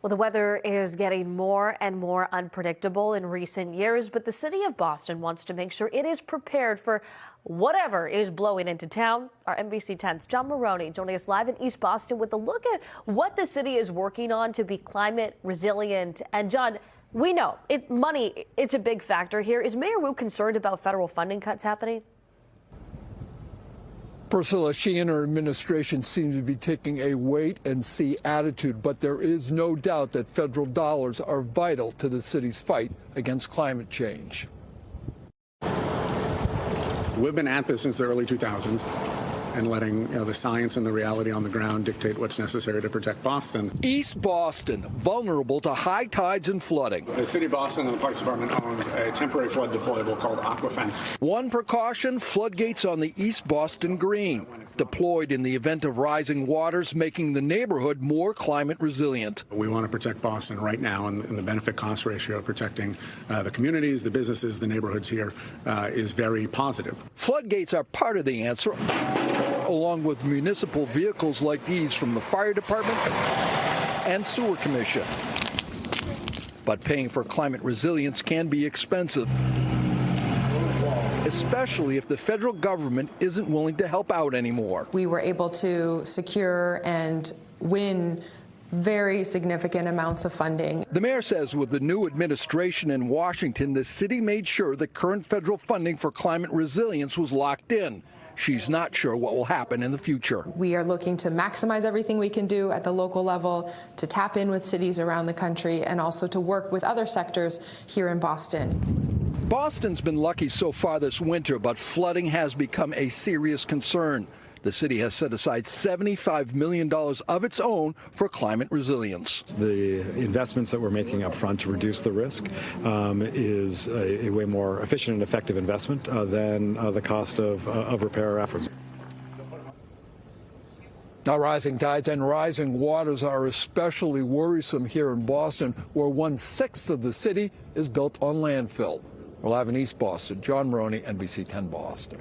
Well, the weather is getting more and more unpredictable in recent years, but the city of Boston wants to make sure it is prepared for whatever is blowing into town. Our NBC 10's John Maroney joining us live in East Boston with a look at what the city is working on to be climate resilient. And John, we know money, it's a big factor here. Is Mayor Wu concerned about federal funding cuts happening? Priscilla, she and her administration seem to be taking a wait-and-see attitude, but there is no doubt that federal dollars are vital to the city's fight against climate change. We've been at this since the early 2000s and letting the science and the reality on the ground dictate what's necessary to protect Boston. East Boston, vulnerable to high tides and flooding. The City of Boston and the Parks Department owns a temporary flood deployable called Aquafence. One precaution, floodgates on the East Boston Green, deployed in the event of rising waters, making the neighborhood more climate resilient. We want to protect Boston right now, and the benefit-cost ratio of protecting the communities, the businesses, the neighborhoods here is very positive. Floodgates are part of the answer, along with municipal vehicles like these from the Fire Department and Sewer Commission. But paying for climate resilience can be expensive, especially if the federal government isn't willing to help out anymore. We were able to secure and win very significant amounts of funding. The mayor says with the new administration in Washington, the city made sure that current federal funding for climate resilience was locked in. She's not sure what will happen in the future. We are looking to maximize everything we can do at the local level, to tap in with cities around the country, and also to work with other sectors here in Boston. Boston's been lucky so far this winter, but flooding has become a serious concern. The city has set aside $75 million of its own for climate resilience. The investments that we're making up front to reduce the risk is a way more efficient and effective investment than the cost of repair efforts. Now, rising tides and rising waters are especially worrisome here in Boston, where 1/6 of the city is built on landfill. We're live in East Boston. John Maroney, NBC 10 Boston.